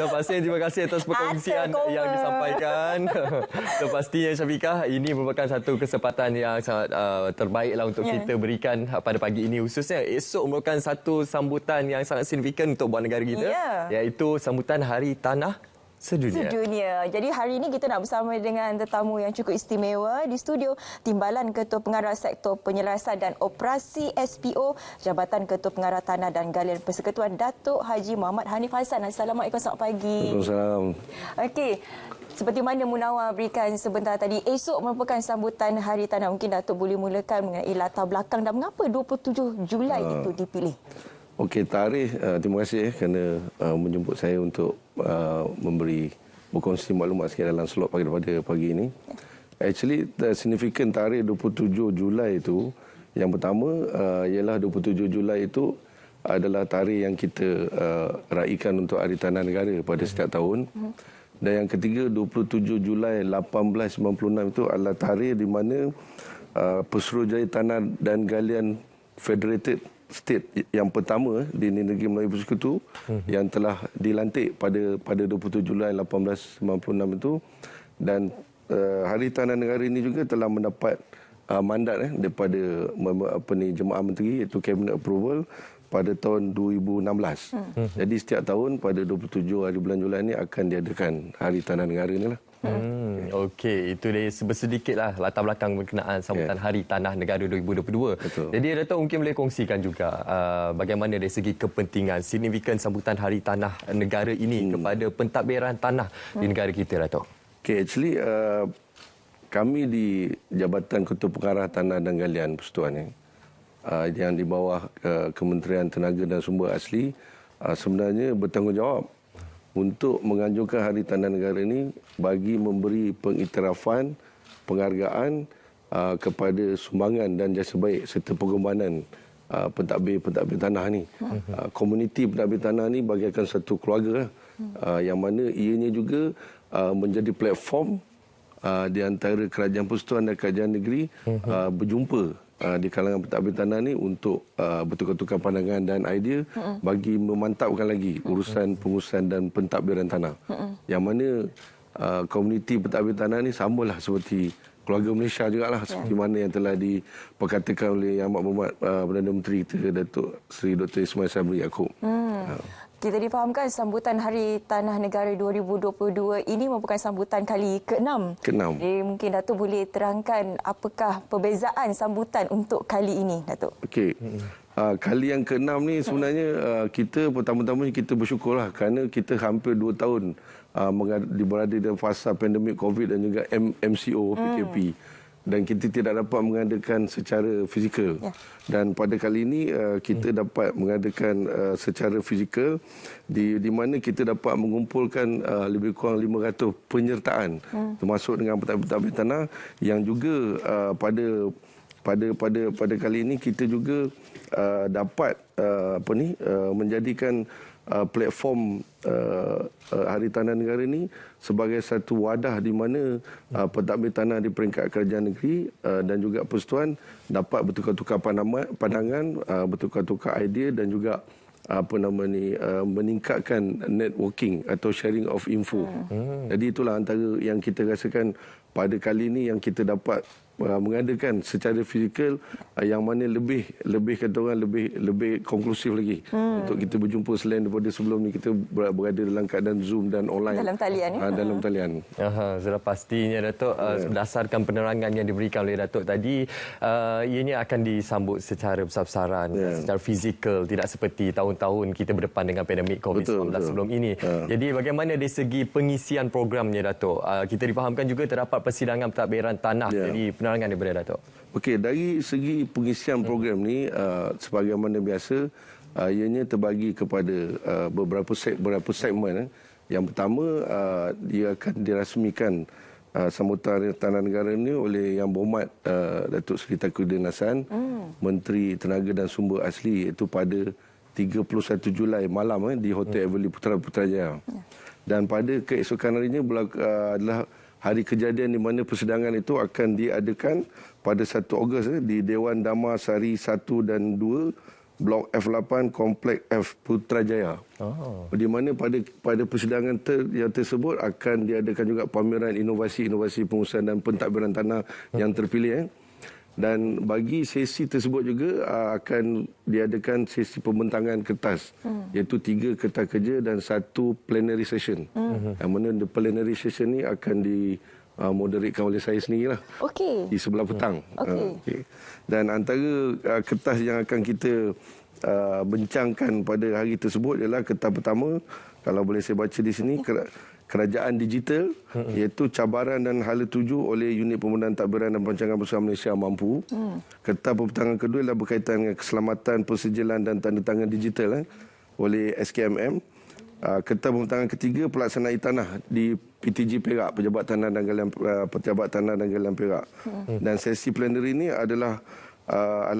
Pastinya terima kasih atas perkongsian yang disampaikan. Dan pastinya Syafiqah, ini merupakan satu kesempatan yang sangat terbaiklah untuk kita berikan pada pagi ini. Khususnya esok merupakan satu sambutan yang sangat signifikan untuk buat negara kita, iaitu sambutan Hari Tanah Sedunia. Jadi hari ini kita nak bersama dengan tetamu yang cukup istimewa di studio, Timbalan Ketua Pengarah Sektor Penyelarasan dan Operasi SPO, Jabatan Ketua Pengarah Tanah dan Galian Persekutuan, Datuk Haji Muhammad Hanif Hassan. Assalamualaikum, selamat pagi. Waalaikumsalam. Okey. Seperti mana Munawar berikan sebentar tadi, esok merupakan sambutan Hari Tanah. Mungkin Datuk boleh mulakan mengenai latar belakang dan mengapa 27 Julai itu dipilih? Okey, tarikh, terima kasih kerana menjemput saya untuk berkongsi maklumat sikit dalam slot pada pagi ini. Actually, signifikan tarikh 27 Julai itu, yang pertama ialah 27 Julai itu adalah tarikh yang kita raikan untuk Hari Tanah Negara pada setiap tahun. Dan yang ketiga, 27 Julai 1896 itu adalah tarikh di mana Pesuruhjaya Tanah dan Galian Federated State yang pertama di Negeri Melayu Bersekutu yang telah dilantik pada 27 Julai 1896 itu. Dan Hari Tanah Negara ini juga telah mendapat mandat daripada Jemaah Menteri, iaitu Cabinet Approval pada tahun 2016. Jadi setiap tahun pada 27 hari bulan Julai ini akan diadakan Hari Tanah Negara ini lah. Okey, itu dia sedikitlah latar belakang berkenaan sambutan Hari Tanah Negara 2022. Betul. Jadi Datuk mungkin boleh kongsikan juga bagaimana dari segi kepentingan, signifikan sambutan Hari Tanah Negara ini kepada pentadbiran tanah di negara kita, Datuk. Okey, actually kami di Jabatan Ketua Pengarah Tanah dan Galian Persekutuan yang di bawah Kementerian Tenaga dan Sumber Asli sebenarnya bertanggungjawab untuk menganjurkan Hari Tanah Negara ini bagi memberi pengiktirafan, penghargaan kepada sumbangan dan jasa baik serta pengembangan pentadbir tanah ni. Komuniti pentadbir tanah ni bagaikan satu keluarga yang mana ianya juga menjadi platform di antara kerajaan persekutuan dan kerajaan negeri berjumpa di kalangan pentadbir tanah ni untuk bertukar-tukar pandangan dan idea bagi memantapkan lagi urusan pengurusan dan pentadbiran tanah. Yang mana komuniti pentadbir tanah ni samalah seperti keluarga Malaysia jugalah, seperti mana yang telah diperkatakan oleh Yang Amat Berhormat Perdana Menteri kita, Datuk Seri Dr. Ismail Sabri Yaakob. Kita difahamkan sambutan Hari Tanah Negara 2022 ini merupakan sambutan kali ke-6. Jadi mungkin Datuk boleh terangkan apakah perbezaan sambutan untuk kali ini, Datuk? Okey. Kali yang ke-6 ni sebenarnya kita pertama-tama kita bersyukurlah kerana kita hampir 2 tahun berada dalam fasa pandemik COVID dan juga MCO, PKP. Dan kita tidak dapat mengadakan secara fizikal. Dan pada kali ini kita dapat mengadakan secara fizikal di mana kita dapat mengumpulkan lebih kurang 500 penyertaan termasuk dengan pentadbir tanah yang juga pada kali ini kita juga dapat menjadikan platform Hari Tanah Negara ini sebagai satu wadah di mana pentadbir tanah di peringkat kerajaan negeri dan juga persekutuan dapat bertukar-tukar pandangan, bertukar-tukar idea dan juga meningkatkan networking atau sharing of info. Jadi itulah antara yang kita rasakan pada kali ini yang kita dapat mengadakan secara fizikal yang mana lebih kata orang lebih konklusif lagi untuk kita berjumpa selain daripada sebelum ni kita berada dalam keadaan Zoom dan online dalam talian dalam talian. Sudah pastinya Datuk, berdasarkan penerangan yang diberikan oleh Datuk tadi, ianya akan disambut secara besar-besaran, secara fizikal, tidak seperti tahun-tahun kita berdepan dengan pandemik COVID-19 sebelum ini. Jadi bagaimana dari segi pengisian programnya, Datuk? Kita difahamkan juga terdapat persidangan pentadbiran tanah. Jadi penerangan daripada Datuk. Okey, dari segi pengisian program ni sebagaimana biasa ianya terbagi kepada beberapa segmen. Yang pertama dia akan dirasmikan sambutan Tanah Negara ini oleh Yang Berhormat Datuk Seri Tauhidin Hasan, Menteri Tenaga dan Sumber Asli, iaitu pada 31 Julai malam di Hotel Everly Putrajaya. Dan pada keesokan harinya adalah hari kejadian di mana persidangan itu akan diadakan pada 1 Ogos di Dewan Damansari 1 dan 2 Blok F8 Komplek F Putrajaya. Di mana pada persidangan yang tersebut akan diadakan juga pameran inovasi-inovasi pengurusan dan pentadbiran tanah yang terpilih. Dan bagi sesi tersebut juga akan diadakan sesi pembentangan kertas, iaitu 3 kertas kerja dan 1 plenary session. Yang mana the plenary session ni akan moderatekan oleh saya sendirilah. Di sebelah petang. Okay. Dan antara kertas yang akan kita bincangkan pada hari tersebut ialah kertas pertama, kalau boleh saya baca di sini, Kerajaan Digital, iaitu cabaran dan hala tuju oleh Unit Pembenahan Tadbiran dan Perancangan Bersama Malaysia mampu. Kertas pertentangan kedua ialah berkaitan dengan keselamatan, persejalan dan tanda tangan digital oleh SKMM. Kertas pertentangan ketiga, pelaksanaan tanah di PTG Perak, Pejabat Tanah dan Galian Perak. Dan sesi plenary ini adalah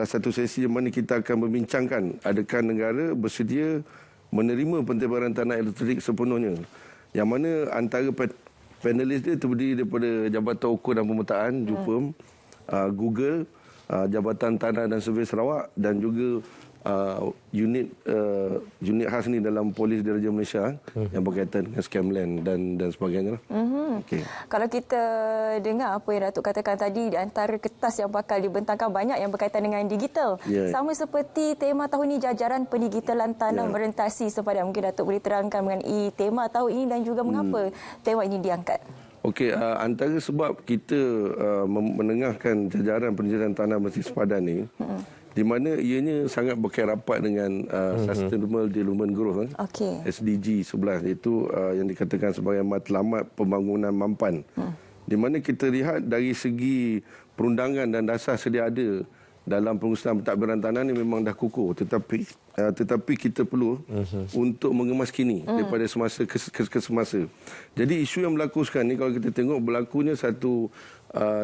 satu sesi di mana kita akan membincangkan adakah negara bersedia menerima pentadbiran tanah elektronik sepenuhnya. Yang mana antara panelis dia terdiri daripada Jabatan Ukur dan Pemetaan, JUPEM, Google, Jabatan Tanah dan Survey Sarawak dan juga unit khas ni dalam Polis Diraja Malaysia yang berkaitan dengan scam land dan sebagainya. Okay. Kalau kita dengar apa yang Datuk katakan tadi, di antara kertas yang bakal dibentangkan banyak yang berkaitan dengan digital. Sama seperti tema tahun ini, jajaran pendigitalan tanah merentasi sepadan. Mungkin Datuk boleh terangkan mengenai tema tahun ini dan juga mengapa tema ini diangkat. Okey, antara sebab kita menengahkan jajaran pendigitalan tanah merentasi sepadan ni, di mana ianya sangat berkait rapat dengan Sustainable Development Growth, SDG 11, iaitu yang dikatakan sebagai matlamat pembangunan mampan. Di mana kita lihat dari segi perundangan dan dasar sedia ada dalam pengurusan pentadbiran tanah ni memang dah kukuh, tetapi kita perlu untuk mengemaskini daripada semasa ke semasa. Jadi isu yang berlaku sekarang ni, kalau kita tengok, berlakunya satu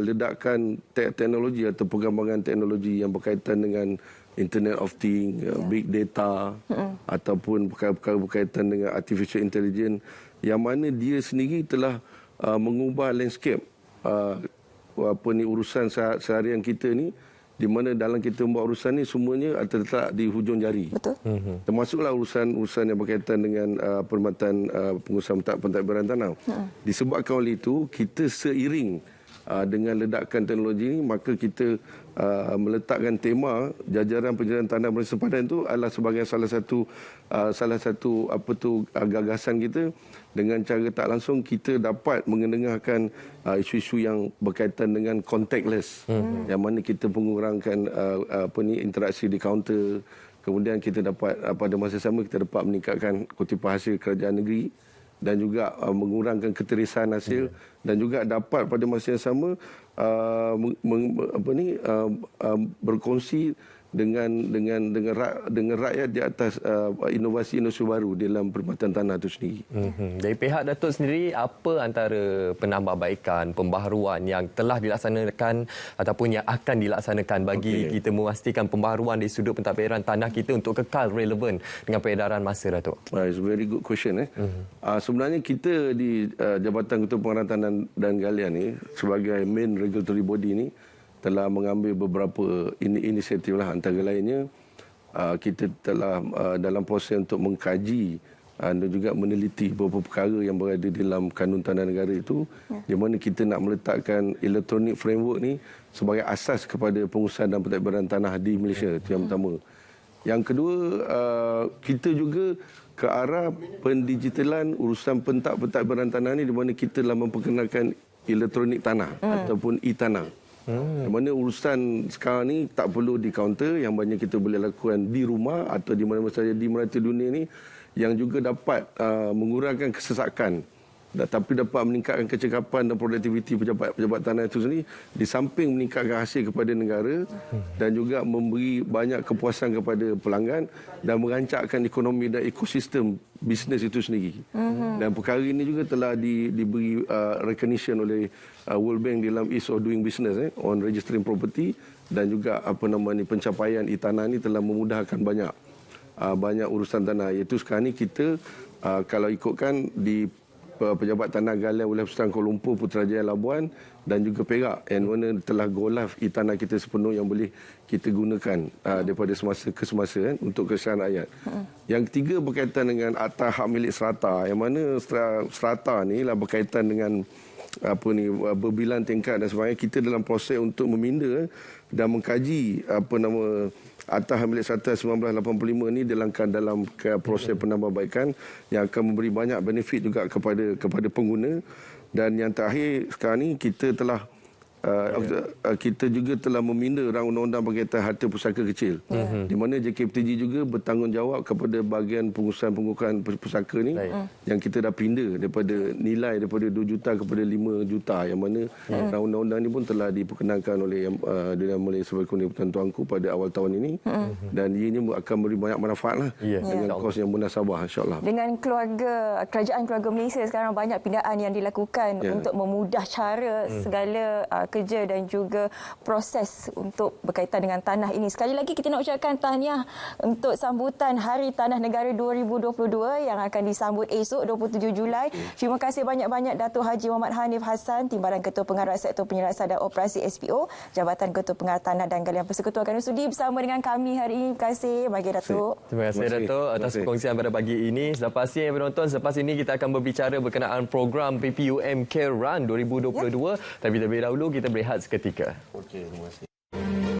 ledakan teknologi atau pengembangan teknologi yang berkaitan dengan Internet of Things, big data, ataupun perkara-perkara berkaitan dengan artificial intelligence, yang mana dia sendiri telah mengubah landscape urusan seharian kita ni, di mana dalam kita membuat urusan ni semuanya terletak di hujung jari. Betul. Termasuklah urusan yang berkaitan dengan perkhidmatan pengurusan pentadbiran tanah. Disebabkan oleh itu, kita seiring dengan ledakan teknologi ini, maka kita meletakkan tema jajaran penjajaran tanah merentasi sepadan itu adalah sebagai salah satu gagasan kita. Dengan cara tak langsung kita dapat mengendengahkan isu-isu yang berkaitan dengan contactless, yang mana kita mengurangkan interaksi di kaunter. Kemudian kita dapat pada masa sama kita dapat meningkatkan kutipan hasil kerajaan negeri dan juga mengurangkan keterisan hasil, dan juga dapat pada masa yang sama berkongsi dengan rakyat di atas inovasi-inovasi baru dalam perkhidmatan tanah itu sendiri. Dari pihak Datuk sendiri, apa antara penambahbaikan, pembaharuan yang telah dilaksanakan ataupun yang akan dilaksanakan bagi kita memastikan pembaharuan di sudut pentadbiran tanah kita untuk kekal relevan dengan peredaran masa, Datuk? It's a very good question. Sebenarnya kita di Jabatan Ketua Pengarah Tanah dan Galian ni, sebagai main regulatory body ni, telah mengambil beberapa inisiatif lah. Antara lainnya, kita telah dalam proses untuk mengkaji dan juga meneliti beberapa perkara yang berada dalam kanun tanah negara itu, di mana kita nak meletakkan electronic framework ni sebagai asas kepada pengurusan dan pentadbiran tanah di Malaysia. Itu yang pertama. Yang kedua, kita juga ke arah pendigitalan urusan pentadbiran tanah ni, di mana kita telah memperkenalkan elektronik tanah ataupun e-tanah. Di mana urusan sekarang ni tak perlu di kaunter, yang banyak kita boleh lakukan di rumah atau di mana saja di merata dunia ni, yang juga dapat mengurangkan kesesakan, tapi dapat meningkatkan kecekapan dan produktiviti pejabat tanah itu sendiri, di samping meningkatkan hasil kepada negara dan juga memberi banyak kepuasan kepada pelanggan dan merancakkan ekonomi dan ekosistem bisnes itu sendiri. Dan perkara ini juga telah diberi recognition oleh World Bank dalam Ease of Doing Business on Registering Property, dan juga pencapaian e-tanah ini telah memudahkan banyak urusan tanah. Iaitu sekarang ni kita kalau ikutkan di Pejabat Tanah Galian Wilayah Persekutuan Kuala Lumpur, Putrajaya Labuan dan juga Perak yang mana telah go live e-tanah kita sepenuh yang boleh kita gunakan daripada semasa ke semasa untuk kesedaran rakyat. Yang ketiga berkaitan dengan akta hak milik serata yang mana serata ni lah berkaitan dengan berbilang tingkat dan sebagainya. Kita dalam proses untuk meminda dan mengkaji Akta Hak Milik Serata 1985 ini dilangkan dalam proses penambahbaikan yang akan memberi banyak benefit juga kepada pengguna. Dan yang terakhir sekarang ni kita juga telah meminda rang undang-undang berkaitan harta pusaka kecil. Di mana JKPTG juga bertanggungjawab kepada bahagian pengurusan pusaka ni yang kita dah pinda daripada nilai daripada 2 juta kepada 5 juta yang mana rang undang-undang ni pun telah diperkenalkan oleh Dian Malaysia Sebagai Kementerian Tuanku pada awal tahun ini dan ianya akan memberi banyak manfaat lah dengan kos yang munasabah insya-Allah. Dengan kerajaan keluarga Malaysia sekarang banyak pindaan yang dilakukan untuk memudah cara segala kerja dan juga proses untuk berkaitan dengan tanah ini. Sekali lagi kita nak ucapkan tahniah untuk sambutan Hari Tanah Negara 2022 yang akan disambut esok 27 Julai. Terima kasih banyak-banyak Datuk Haji Muhammad Hanif Hassan, Timbalan Ketua Pengarah Sektor Penyelesaian dan Operasi SPO, Jabatan Ketua Pengarah Tanah dan Galian Persekutuan kerana sudi bersama dengan kami hari ini. Terima kasih bagi Datuk. Terima kasih Datuk atas perkongsian pada pagi ini. Selepas ini yang penonton, selepas ini kita akan berbicara berkenaan program PPUM Care Run 2022. Tapi terlebih dahulu kita berehat seketika. Okey, terima kasih.